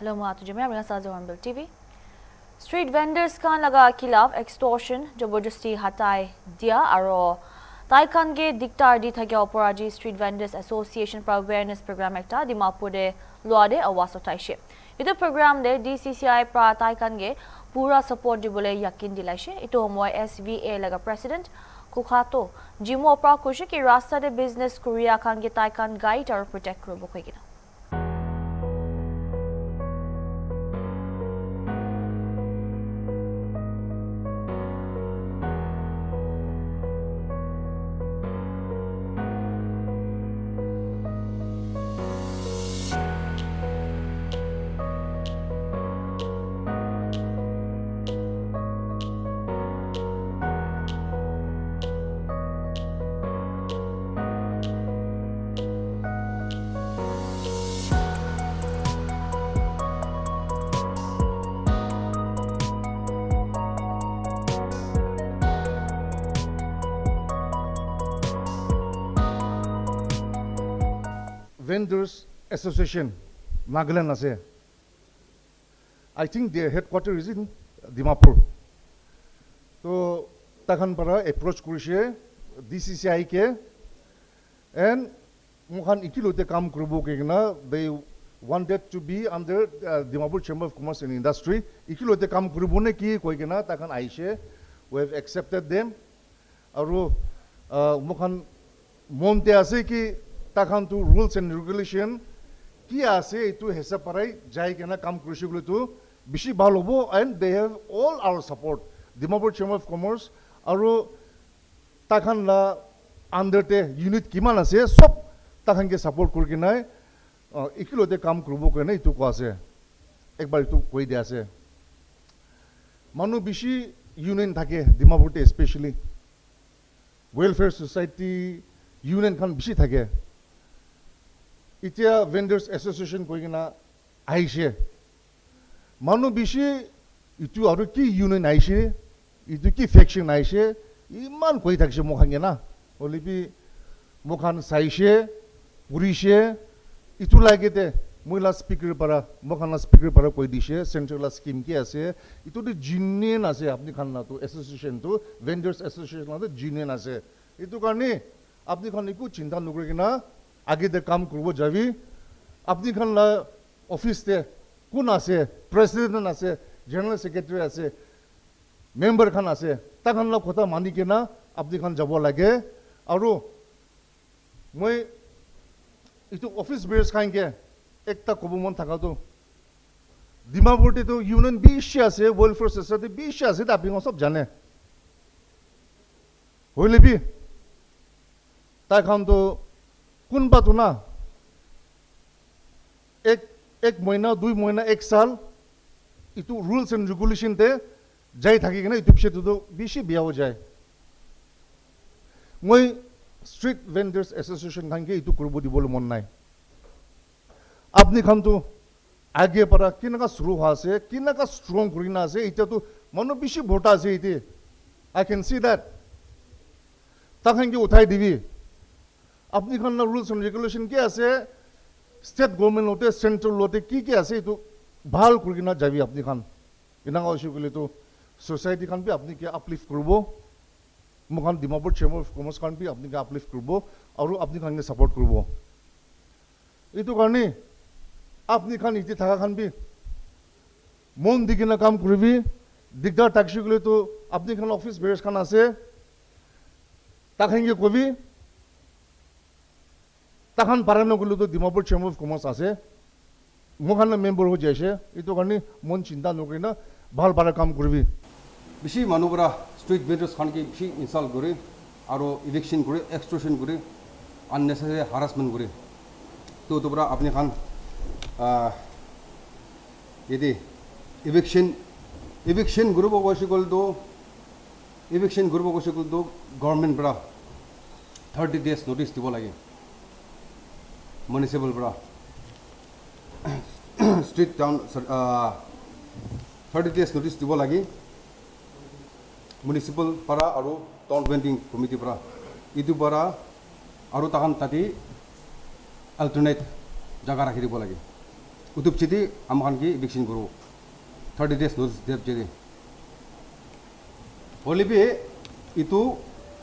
Hello, Matu Jamia, Rina Sazo Hornbill TV. Street vendors kan laga khilaf extortion जबरदस्ती हटाई दिया और ताइकान के दिक्कतार दी था क्या अपराधी Street Vendors Association पर awareness program एकटा दिमापुर दे लोआदे आवास उठाइशे इतो program दे DCCI पर ताइकान के पूरा support दिबोले यकीन दिलाइशे इतो हमवा SVA लगा president कुखातो जिमो अपरा कुशे कि रास्ता दे business कोरिया खान के ताइकान guide और protect करो बुखेगिना Vendors Association, Nagaland ase. I think their headquarters is in Dimapur. So, takhan para approach kurishe DCCI ke, and mukhan ikilote kam kurubo ke na they wanted to be under Dimapur Chamber of Commerce and Industry. Ikilote kam kurubo ne ki koi ke na takhan aishe. We have accepted them. Aru mukhan monte ase ki takhan to rules and regulation ki ase itu hesa parai jai kena kam krishi gulu tu bishi balobo and they have all our support Dimapur Chamber of Commerce aru takhan la under te unit kiman ase sob takhan ke support kuri kinai ikilote kam kurubo kena itu ko ase ekbar itu koi de ase manu bishi union thake Dimapur te especially welfare society union khan bishi thake Itia Vendors Association koi kena aishe. Manu bishi itu aru ki union aishe, itu ki faction aishe, iman koi thakshe mokhan na. Olipi mokhan saishe, purishe, itu lagi te muila speaker para, mokhan la speaker para koi dishe, central la scheme ki ase, itu de union ase apni khan na tu association tu Vendors Association na tu union ase. Itu karni apni khan iku chinta nukre kena आगे दे काम करबो Xavi अपनी खान ला office ते कौन आसे president आसे general secretary आसे member Khan आसे तखान ला खोता मानी के ना अपनी खान जाबो लागे आरो मैं इतो ऑफिस बेस खान के एकता कबो मन थाका तो दिमापुर ते तो यूनियन 20 आसे वेलफेयर सोसाइटी 20 आसे त आपन सब जाने होइले भी तखान तो कुन बात हो ना एक महीना 2 महीना 1 साल इतु रूल्स एंड रेगुलेशन ते जाई थाकी ना इतु पिछे तो बिशी बिया हो जाए मैं स्ट्रीट वेंडर्स एसोसिएशन खान के इतु करबो दिबोल मन नाय आपनी खान तो आगे परा किनका शुरू हुआ से किनका स्ट्रांग करिना से इते तो मनो बिशी भोटा से इते आई कैन सी दैट तखन के उठाई दिबी अपनी खान ना रूल्स एंड रेगुलेशन क्या ऐसे स्टेट गवर्नमेंट होते सेंट्रल होते की ऐसे तो भाल कुर्की ना जावी अपनी खान इनांगा उसी के लिए तो सोसाइटी खान भी अपनी क्या अपलिफ्ट करबो मुखान दिमापुर चेंबर ऑफ कॉमर्स खान भी अपनी क्या अपलिफ्ट करबो और अपनी खान के सपोर्ट करबो इतो करनी अपनी खान इतने थका खान भी मन दिखे ना काम करबी दिग्दार टैक्सी के लिए तो अपनी खान ऑफिस बेस खान आसे ताखेंगे कोई भी तखन पारानो गुलो तो दिमापुर चेंबर ऑफ कॉमर्स आसे मुखान मेंबर हो जायसे इतो करनी मन चिंता नकरे ना ভাল পারা কাম করবি বেশি মানুষরা স্ট্রিট ভেন্ডার্স খানকে বেশি ইনসাল্ট করে আর ইলেকশন করে এক্সট্রশন করে আননেসেসারি হারাসমেন্ট করে তো তোমরা আপনি খান এদে ইভিকশন গ্রুপ অবশ্যই করল তো ইভিকশন গ্রুপ অবশ্যই করল তো গভর্নমেন্ট বড়া 30 days নোটিস দিব লাগে municipal bra street town 30 days notice dibo lagi municipal para aru town vending committee para itu para aru tahan tadi alternate jaga rakhi dibo lagi utub chidi amkan ki eviction guru 30 days notice dep chidi holi bi itu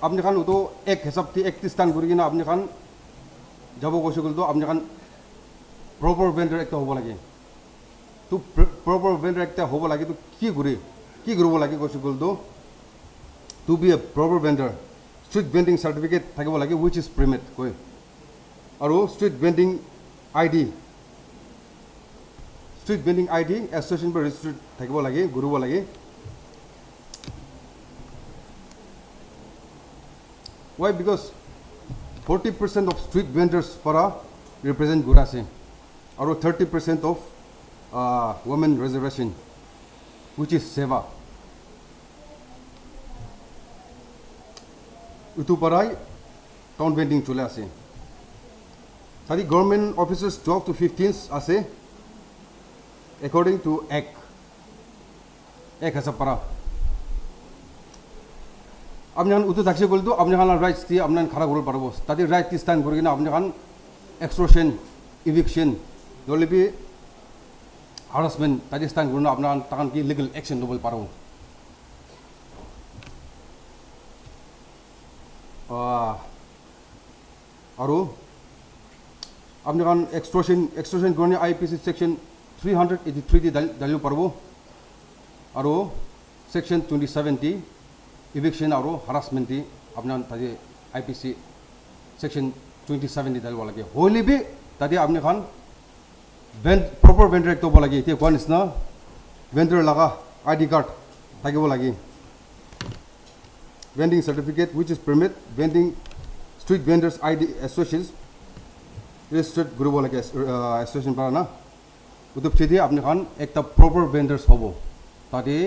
apni khan uto ek hisab ti 31 tan guri na apni khan jabo koshugul do apni khan proper vendor ekta hobo lage to proper vendor ekta hobo lage to ki gurubo lage koshugul do to be a proper vendor street vending certificate thakibo lage which is permit koi aru street vending id association by registered thakibo lage gurubo lage why because 40% of street vendors para represent gurase aru 30% of women reservation which is seva itu parai town vending chole ase sadi government officers 12 to 15 ase according to ek hasa para apni utu dakse goldo apni khan rights ti apni khara gorol parbo tadi right ti stand gorgina apni khan extortion eviction dolibi harassment tadi stand gorna apni khan takan ki legal action nobel parbo aru apni khan extortion gorni IPC section 383 di dalu parbo aru section 2070 eviction aru harassment di apna tadi IPC section 2070 dalu lage holi bi tadi apni khan proper vendor ekto bo lage te kwan isna vendor laga ID card thakibo lage vending certificate which is permit vending street vendors ID associations registered gurubo lage association para na utub chidi apni khan ekta proper vendors hobo tadi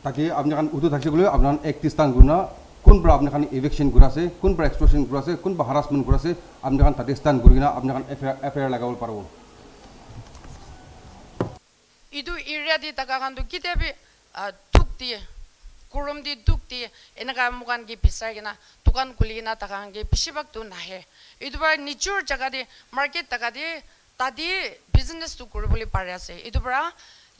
taki apni khan utu thakse gole apnan ek tistan guna kun bra apni khan eviction gurase kun bra extortion gurase kun ba harassment gurase apni khan tatistan gurina apni khan FIR lagawol parbo idu area di taka khan du kitebi tukti kurum di tukti enaka mukan gi pisai gina tukan kulina taka khan gi pisibak tu nahe idu ba nichur jaga di market taka di tadi business tu kuriboli pare ase idu bra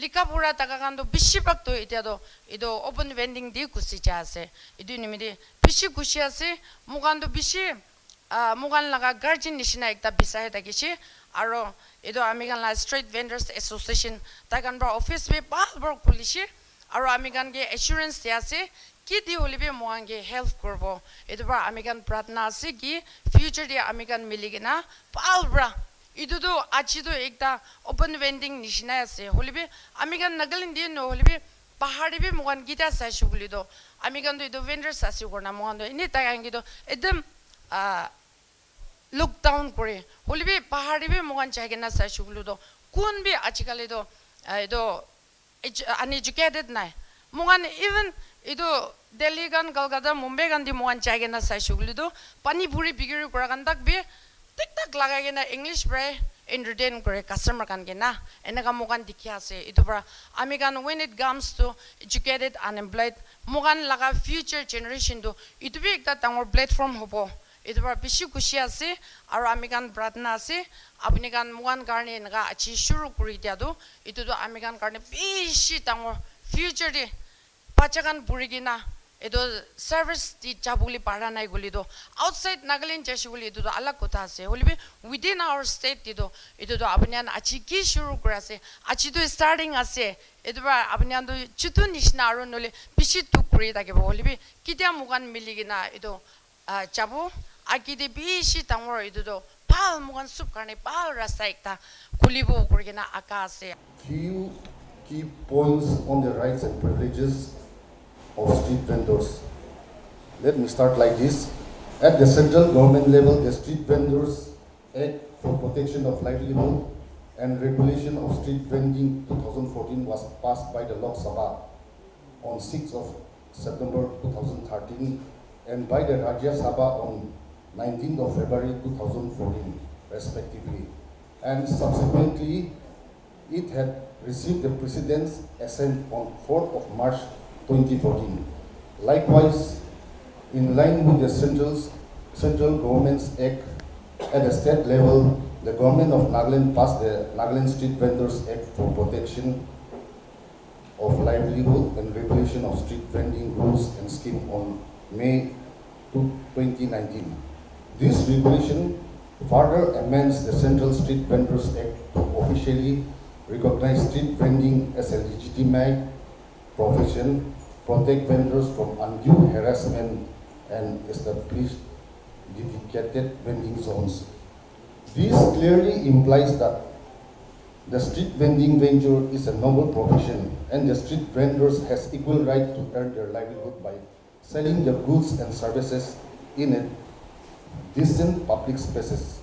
likapura taka khan do bisibak to itia do ido open vending di kusi cha ase idu nimidi bishi kushi ase mugan do bishi mugan laga guardian nishina ekta bisai takichi aro ido amigan la street vendors association takan bra office be bal kulishi aro amigan ge assurance ti ase ki di holibe mugan ge help korbo ido bra amigan pratna ase ki future di amigan miligina bal bra idu do achi do ekta open vending nishina ase holibe amigan nagalin di no holibe pahari be mugan gita sa shuguli do amigan do idu vendors ase korna mugan do ini tagangi do edem look down kore holibe pahari be mugan chagena sa shugulu do kun be achikale do ido uneducated nai mugan even idu Delhi gan Kolkata Mumbai gan di mugan chagena sa shugulu do pani puri bigiri kora gan tak be tik tak lagai na English pre entertain kore customer kan gena enaka mugan dikya ase itu pra ami kan when it comes to educated unemployed mugan laga future generation do itu bi ekta tangor platform hobo itu pra bishi kushi ase aro ami kan pratna ase apni kan mugan karne enaka achi shuru kuri dia do itu do ami kan karne bishi tangor future de pachakan burigina edo service di jabuli para nai guli do outside Nagaland jashi guli do alag kotha ase holibe within our state do edo do apnian achi ki shuru kurase achi do starting ase edo ba apnian do chutu nishna aro nole bishi tukuri take holibe kitia mugan miligina edo jabo akide bishi tangor edo do pal mugan sup karne pal rasta ekta kulibo kurigina aka ase few key points on the rights and privileges of street vendors. Let me start like this. At the central government level, the Street Vendors Act for Protection of Livelihood and Regulation of Street Vending 2014 was passed by the Lok Sabha on 6th of September 2013 and by the Rajya Sabha on 19th of February 2014 respectively. And subsequently, it had received the President's assent on 4th of March 2014. Likewise, in line with the central government's act at the state level, the government of Nagaland passed the Nagaland Street Vendors Act for protection of livelihood and regulation of street vending rules and scheme on May 2019. This regulation further amends the Central Street Vendors Act to officially recognize street vending as a legitimate profession, protect vendors from undue harassment, and establish dedicated vending zones. This clearly implies that the street vending venture is a noble profession and the street vendors has equal right to earn their livelihood by selling their goods and services in a decent public spaces.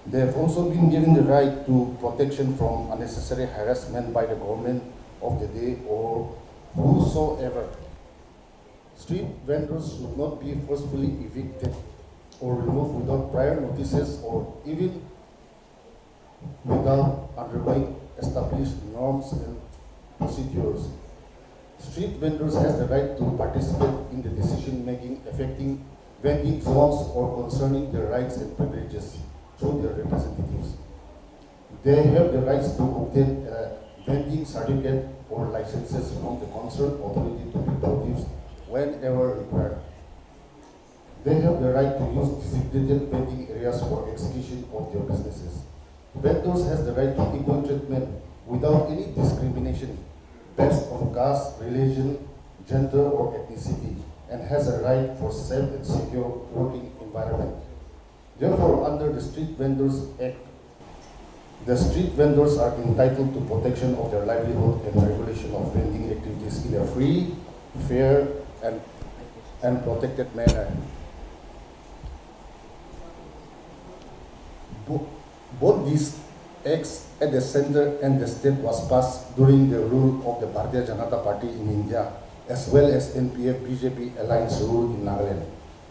They have also been given the right to protection from unnecessary harassment by the government of the day or whosoever. Street vendors should not be forcefully evicted or removed without prior notices or even without undergoing established norms and procedures. Street vendors has the right to participate in the decision making affecting vending zones or concerning their rights and privileges through their representatives. They have the rights to obtain a vending certificate or licenses from the concerned authority to be produced whenever required. They have the right to use designated vending areas for execution of their businesses. Vendors has the right to equal treatment without any discrimination based on caste, religion, gender, or ethnicity, and has a right for safe and secure working environment. Therefore, under the Street Vendors Act, the street vendors are entitled to protection of their livelihood and regulation of vending activities in a free, fair, and protected manner. Both these acts at the center and the state was passed during the rule of the Bharatiya Janata Party in India, as well as NPF-BJP alliance rule in Nagaland.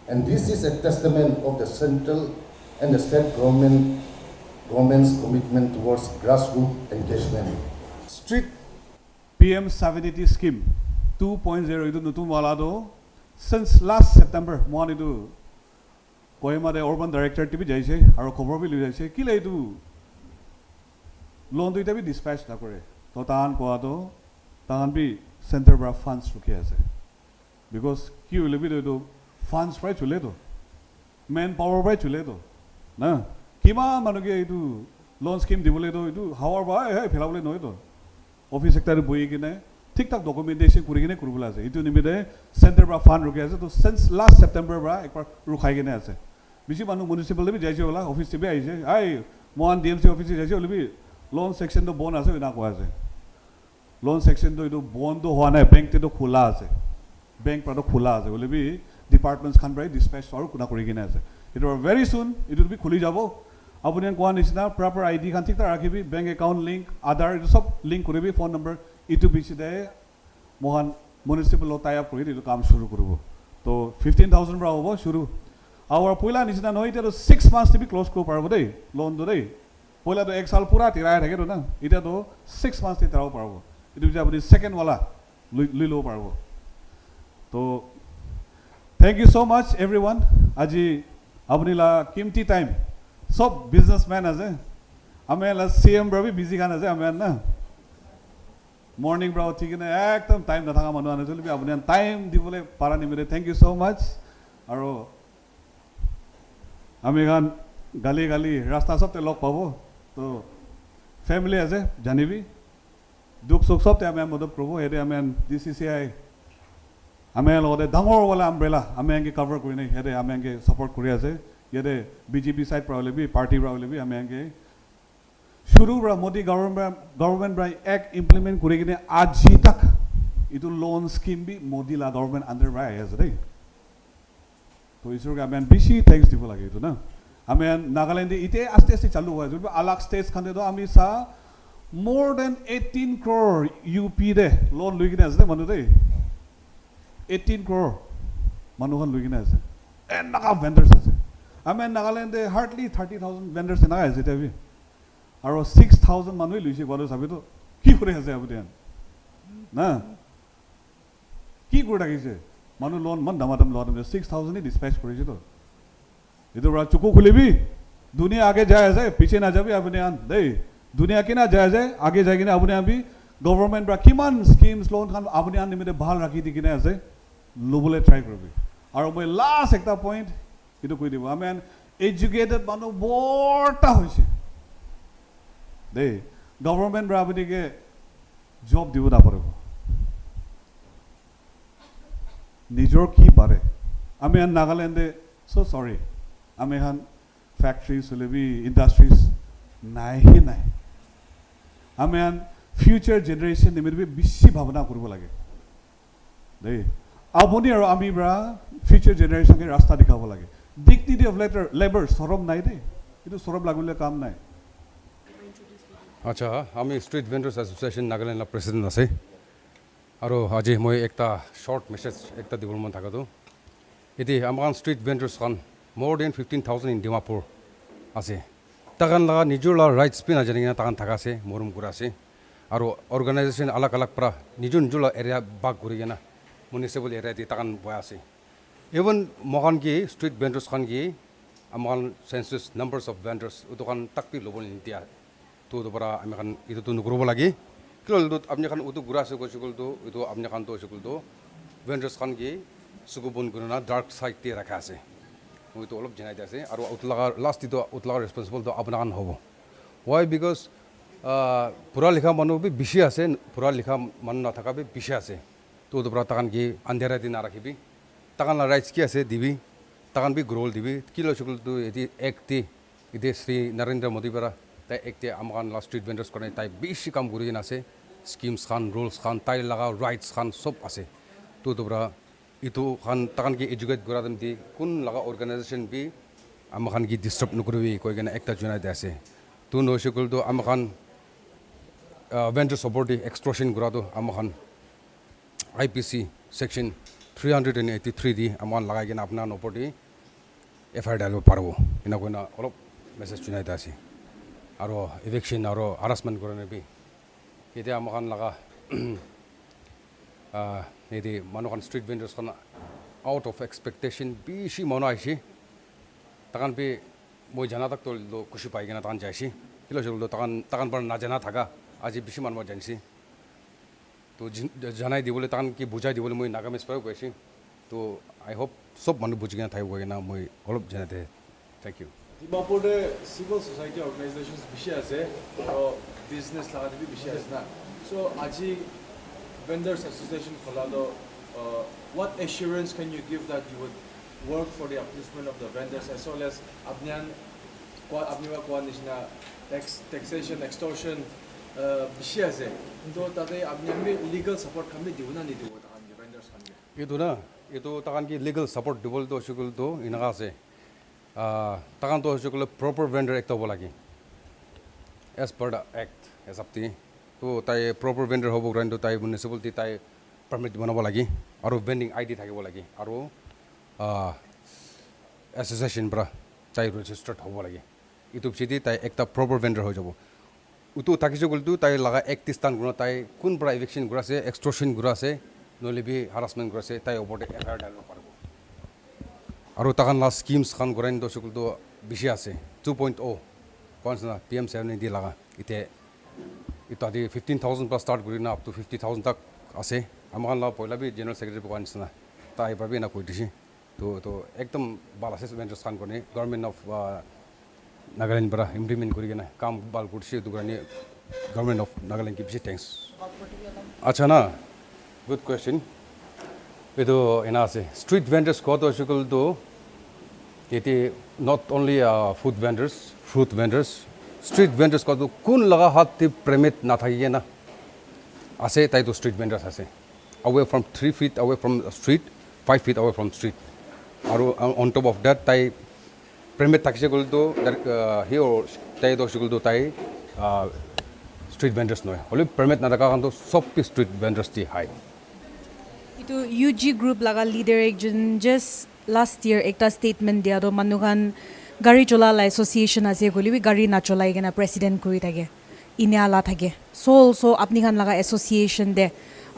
And this is a testament of the central and the state government's commitment towards grassroots engagement. Street PM 780 scheme 2.0 itu nutun wala do since last September mon itu Kohima de urban director tibi jaise aro khobor bi lui jaise kila itu loan duita bi dispatch na kore to tan ko do tan bi center bra funds rukhi ase because ki hole bi do funds prai chule do man power prai chule do na kima manuge itu loan scheme dibole do itu hawar ba he phelabole noi do office sector boi kine ঠিক ঠাক documentation কৰি কিনে কৰিবলৈ আছে এইটো নিমিতে centre পৰা fund ৰখি আছে তো সিন্স লাষ্ট সেপ্টেম্বৰ পৰা একবাৰ ৰখাই কিনে আছে বেছি মানুহ মিউনিচিপাল বি যাইছে ওলা অফিচ টিবি আহিছে আই মন ডিএমসি অফিচে যাইছে ওলিবি লোন সেকশনটো বন্ধ আছে না কোৱা আছে লোন সেকশনটো এইটো বন্ধ হোৱা নাই বেংকটো খোলা আছে বেংক পৰাটো খোলা আছে ওলিবি ডিপাৰ্টমেণ্টছ খান প্ৰায় ডিসপেচ আৰু কোনা কৰি কিনে আছে ইট আৰ ভেৰি সুন ইটো বি খুলি যাব আপুনি কোৱা নিচিনা প্ৰপাৰ আইডি খান ঠিক ৰাখিবি বেংক একাউণ্ট লিংক আধাৰ এইটো সব লিংক কৰিবি ফোন নম্বৰ ইটো বিচিদে মোহন মিউনিচিপাল টাই আপ কৰি এইটো কাম শুৰু কৰিব তো 15,000 পৰা হ'ব শুৰু আৰু পইলা নিচিনা নহয় এটা 6 মান্থস টিবি ক্লোজ কৰিব পাৰিব দেই লোন do দেই পইলা তো 1 সাল পুৰা তিৰাই থাকে তো না এটা তো 6 মান্থস তিৰাও পাৰিব ইটো যে আপুনি সেকেন্ড वाला লৈ লব পাৰিব তো থ্যাংক ইউ সো মাচ এভরিওয়ান আজি আপুনি লা কিমতি টাইম সব বিজনেসম্যান আছে আমি লা সিএম ব্রবি বিজি গান আছে আমি না মর্নিং ব্রাও ঠিক না একদম টাইম না থাকা মানুষ আনে চলবি আপনি টাইম দিবলে পারা নিমিতে থ্যাংক ইউ সো মাচ আর আমি গান গালি গালি রাস্তা সবতে লগ পাব তো ফ্যামিলি আছে জানিবি দুখ সুখ সবতে আমি মদত করব এতে আমি ডিসিসিআই আমি লগতে ডাঙৰ वाला আমব্ৰেলা আমি এঙ্গে কভাৰ কৰি নাই এতে আমি এঙ্গে সাপোৰ্ট কৰি আছে ইয়াতে বিজেপি সাইড প্রাউলেবি পার্টি প্রাউলেবি আমি এঙ্গে शुरू बरा मोदी गवर्नमेंट बरा एक इम्प्लीमेंट करे किने आज तक इतो लोन स्कीम भी मोदी ला गवर्नमेंट अंडर बरा है रे तो इसर का मैं बेसी थैंक्स दिबो लागे तो ना हमें नागालैंड इते आस्ते आस्ते चालू हुआ जो अलग स्टेट्स खाने तो आमी सा मोर देन 18 crore यूपी दे लोन लुई किने আছে मानु दे 18 crore मानु खान लुई किने আছে एन्ना वेंडर्स আছে हमें नागालैंड दे हार्डली 30,000 वेंडर्स ना আছে तेबी আৰু 6,000 মানুহ লৈছে গলো চাবিতো কি কৰি আছে আপুনি না কি কৰি ৰাখিছে মানুহ লোন মান দামাদাম লোন 6,000 ই ডিসপ্যাচ কৰিছে তো এটো ৰা চুকু খুলিবি दुनिया आगे जाए जाए पीछे ना जाबी अपने आन दे दुनिया की ना जाए जाए आगे जाए किना अपने अभी गवर्नमेंट रा किमान स्कीम्स लोन खान अपने आन निमित्ते ভাল राखी दी किना আছে লবলে ট্রাই করবি আর মই লাস্ট একটা পয়েন্ট এটো কই দিব আমি এডুকেটেড মানুহ বড়টা হইছে দে গভর্নমেন্ট রা আপনিকে জব দিব না পারব নিজর কি পারে আমি নাগাল্যান্ডে সো সরি আমি হান ফ্যাক্টরিজ হলেবি ইন্ডাস্ট্রিজ নাই নাই আমি ফিউচার জেনারেশন নিমিত্তে বেশি ভাবনা করব লাগে দেই আপনি আর আমি ব্রা ফিউচার জেনারেশনকে রাস্তা দেখাব লাগে ডিগনিটি অফ লেবার সরব নাই দেই কিন্তু সরব লাগিলে কাম নাই আচ্ছা আমি স্ট্রিট ভেন্ডার্স এসোসিয়েশন নাগাল্যান্ডৰ প্ৰেচিডেণ্ট আছে আৰু আজি মই একটা শৰ্ট মেছেজ একটা দিবৰ মন থাকাটো এতিয়া আমাৰ স্ট্ৰিট ভেন্ডাৰ্স খান more than 15,000 in ডিমাপুৰ আছে তাকান লগা নিজৰ ৰাইটছ পি নাজানি কিনে তাকান থাকা আছে মৰম কৰা আছে আৰু অৰ্গেনাইজেশ্যন আলাগ আলাগ পৰা নিজৰ নিজৰ এৰিয়া ভাগ কৰি কিনে মিউনিচিপাল এৰিয়া দি তাকান বৈ আছে ইভেন মহান কি স্ট্ৰিট ভেন্ডাৰ্স খান কি আমাৰ সেন্সাস নাম্বাৰস অফ ভেন্ডাৰ্স উতকান তাকপি ল'ব নিদিয়া তো পৰা আমি খান ইটো নকৰিব লাগে কিলো আপনি খান উটো গুৰা আছে কৈছিলতো ইটো আপনি খান তো কৈছিলতো ভেন্ডাৰ্স খান কি সুকুবন গুণনা ডাৰ্ক সাইড তে ৰাখা আছে মই তো অলপ জনাই আছে আৰু উতলাগা লাষ্ট ইটো উতলাগা ৰেসপন্সিবল তো আপোনাৰ খান হ'ব why because পুরা লিখা মানুহ বি বেছি আছে পুরা লিখা মানুহ নাথাকা বি বেছি আছে তো পৰা তাকান কি আন্ধাৰা দিন ৰাখিবি তাকান ৰাইটস কি আছে দিবি তাকান বি গ্ৰোল দিবি কি লৈছিলতো এটি একটি ইতে শ্ৰী নৰেন্দ্ৰ মোদী পৰা তাই একটি আমাৰ লাষ্ট স্ট্ৰিট ভেন্ডাৰ্স কাৰণে তাই বেছি কাম কৰি আছে স্কিমস খান ৰুলস খান তাই লগা ৰাইটস খান সব আছে তো পৰা ইটো খান তাকান কি এডুকেট কৰা দিম দি কোন লগা অৰ্গেনাইজেশ্যন বি আমাৰ খান কি ডিস্টাৰ্ব নকৰিবি কৈ কেনে একটা জনাই আছে তো নৈছিলতো আমাৰ খান ভেন্ডাৰ সাপোৰ্ট এক্সট্ৰশন কৰাটো আমাৰ খান IPC সেকশন 383 দি আমাৰ লাগাই কিনে আপোনাৰ ওপৰতে FIR ডালিব পাৰিব এনেকৈ অলপ মেছেজ জনাই আছে আৰু ইভিকশন আৰু হাৰাসমেন্ট কাৰণে বি এতিয়া আমাৰ খান লগা এটি মানুহখন স্ট্রিট ভেন্ডার্স খান আউট অফ এক্সপেক্টেশন বেছি মানুহ আহিছে তাকান বি মই জানা তাক তো খুশি পাই কিনে তাকান যাইছে কিলো চলতো তাকান পৰা নাজানা থাকা আজি বেছি মানুহ জানিছে তো জানাই দিবলৈ তাকান কি বুজাই দিবলৈ মই নাগামিজ পৰাও কৈছে তো আই হোপ সব মানুহ বুজি কিনে থাকিব কিনে মই অলপ জনাই দে থ্যাংক ইউ ডিমাপুরে সিভিল সোসাইটি অর্গানাইজেশনস বেশি আছে আর বিজনেস লাগাতে বি বেশি আছে না সো আজি vendors association kholalo what assurance can you give that you would work for the upliftment of the vendors as well as apnian ko nishna taxation extortion beshi ase to tate apnian me legal support khambi diuna ni dibo takan ki vendors khambi itu takan ki legal support dibol to shukul to inaga ase takan to shukul proper vendor ekta hobo lagi as per the act as apti তো তাই proper vendor হ'ব কাৰণে তাই municipality তাই permit বনাব লাগে আৰু vending ID থাকিব লাগে আৰু এসোসিয়েশন পৰা তাই ৰেজিস্টাৰ্ড হ'ব লাগে ইটো পিছতে তাই একটা প্রপার ভেন্ডার হৈ যাব উটো থাকিছে গলটো তাই লাগা একটি স্থান গুণ তাই কোন পৰা ইভিকশন কৰাছে এক্সট্ৰশন কৰাছে নহলে বি হাৰাসমেন্ট কৰাছে তাই ওপৰতে FIR ডালিব পাৰিব আৰু তাকান লা স্কিমস খান গৰাইন দছকলটো বেছি আছে 2.0 পঞ্চনা PM7 দি লাগা ইতে ইত্যাদি 15,000 প্লাস স্টার্ট করি না আপ টু 50,000 তক আছে আমার লা পয়লা বি জেনারেল সেক্রেটারি পোৱা নিচিনা তাই ভাবি না কৈ দিছে তো একদম ভাল আছে ভেন্ডার্স খান কৰি গভৰ্নমেন্ট অফ নাগাল্যান্ড পৰা ইমপ্লিমেন্ট কৰি কিনে কাম ভাল কৰিছে এইটো কাৰণে গভর্নমেন্ট অফ নাগাল্যান্ড কি বেছি থ্যাংকস আচ্ছা না গুড কোয়েশ্চন এইটো এনা আছে স্ট্রিট ভেন্ডার্স কত হইছিল তো এটি not only food vendors fruit vendors street vendors কত কোন লগা হাত প্রেমিত না থাকে না আছে তাই তো স্ট্রিট ভেন্ডার্স আছে away from 3 feet away from the street 5 feet away from street আৰু on top of that তাই প্রেমিত থাকিছে গল তো হিও তাই তো গল তো তাই স্ট্রিট ভেন্ডার্স নয় হলে প্রেমিত না থাকা কারণ তো সব স্ট্রিট ভেন্ডার্স টি হাই ইটো UG গ্রুপ লাগা লিডার একজন জাস্ট লাস্ট ইয়ার একটা স্টেটমেন্ট দিয়া তো মানুখান গাড়ি চলালা এসোসিয়েশন আছে গলিবি গাড়ি না চলাই কেনা প্রেসিডেন্ট কৰি থাকে ইনে আলা থাকে সো আপনি খান লাগা association De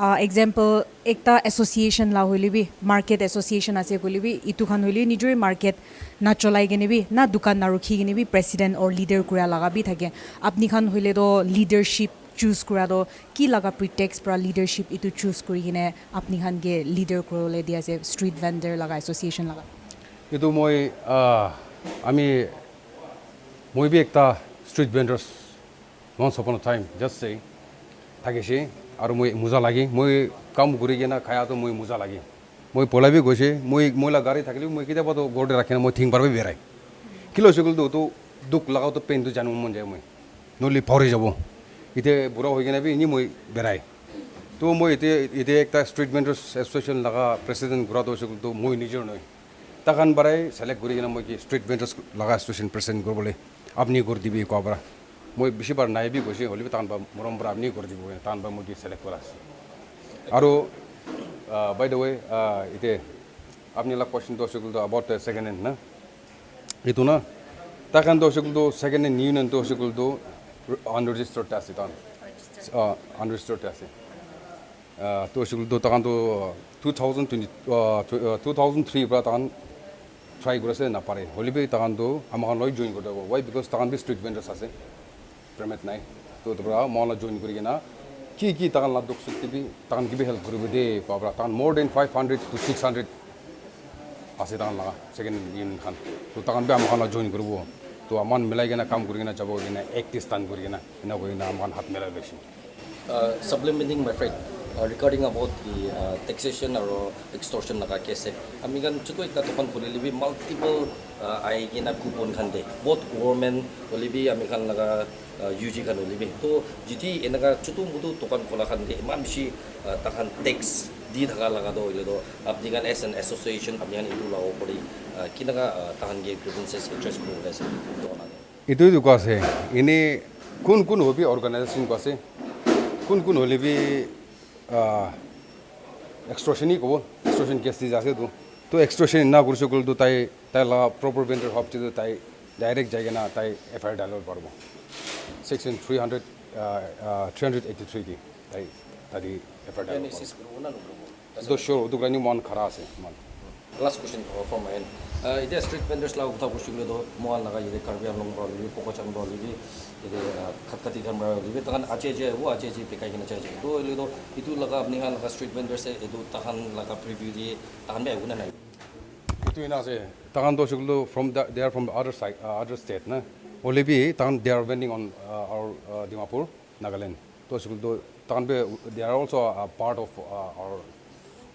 example ekta association la hoile bi market association ase kole bi itu khan hoile nijore market na cholai gene bi na dukan na rukhi gene bi president or leader kura laga bi thake apni khan hoile do leadership choose kura do ki laga pretext pra leadership itu choose kuri gene apni khan ge leader korole dia ase street vendor laga association laga itu moi ami moi bi ekta street vendors once upon a time just say থাকেছে আৰু মই মোজা লাগি মই কাম কৰি কিনে খায়া তো মই মোজা লাগি মই পলাবি গৈছে মই মইলা গাড়ী থাকিলে মই কেতিয়াবা তো গড়ে ৰাখি মই থিং পাৰবি বেৰাই কিলো চকুল তো দুখ লগাও তো পেনটো জানো মন যায় মই নলি ফৰি যাব ইতে বুঢ়া হৈ কিনে বি নি মই বেৰাই তো মই ইতে একটা স্ট্ৰিট ভেন্ডাৰ্স এসোসিয়েশন লাগা প্ৰেসিডেন্ট ঘূৰা তো চকুল তো মই নিজৰ নয় তাকান বাৰাই সিলেক্ট কৰি কিনে মই কি স্ট্ৰিট ভেন্ডাৰ্স লাগা এসোসিয়েশন প্ৰেসিডেন্ট কৰিবলৈ আপনি কৰি দিবি কোৱাবৰা মই বেছিবাৰ নাইবি গৈছে হ'লে তান বা মৰম পৰা আপনি কৰি দিব তান বা মই সিলেক্ট কৰা আছে আৰু বাই দ্য ৱে ইতে আপনি লাগ কোৱেশ্চন তো চকুল তো अबाउट সেকেন্ড হ্যান্ড না ইটো না তাকান তো চকুল তো সেকেন্ড হ্যান্ড ইউনিয়ন তো চকুল তো আনরেজিস্টার্ড আছে তান আনরেজিস্টার্ড আছে তো চকুল তো তাকান তো 2003 পৰা তান ট্রাই করেছে না পারে হলে বি তাকান তো আমার লয় জয়েন করতে হবে ওয়াই বিকজ তাকান বি স্ট্রিট ভেন্ডার্স আছে পেমেন্ট নাই তো তোমরা মহলা জয়েন করি কিনা কি তাকান লাভ দুঃখ সত্যি বি তাকান কি বি হেল্প করবে দে পাবরা তাকান মোর দেন 500 to 600 আছে তাকান লাগা সেকেন্ড ইউনিয়ন খান তো তাকান বি আমার জয়েন করবো তো আমার মিলাই কিনা কাম করি কিনা যাব কিনা একটি স্থান করি কিনা এনে করি না আমার হাত মেলাই বেশি supplementing my friend regarding about the taxation or extortion naga case amigan chuto ekta tokan khulili bi multiple ai gina coupon khande both government olibi amigan naga UG kan olibi to jiti enaga chutu mudu tokan khola khande man bishi takhan tax di thaga laga do ile do apnigan as an association apnigan itu lao pori kinaga tahan ge grievances address ko ase to na itu ko ase ini kun hobi organization ko ase kun hole bi extortion ko extortion case di jase to extortion na kurse kul to tai la proper vendor hop to tai direct jayega na tai FIR dalor parbo section 383 ki tai tadi FIR dalor to show to grani mon khara ase man last question from my end ide street vendors la utha kushilo do moal naga ide karbiam long bro li pokocham do li ide khatkati kan bro li takan ache wo ache pekai hina chaje do li do itu laga apni han laga street vendors se edu tahan laga preview di tahan be guna nai itu ina se takan do shuglo from they are from the other side other state na only be takan they are vending on our Dimapur Nagaland to shuglo takan be they are also a part of our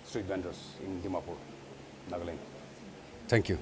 street vendors in Dimapur Nagaland. Thank you.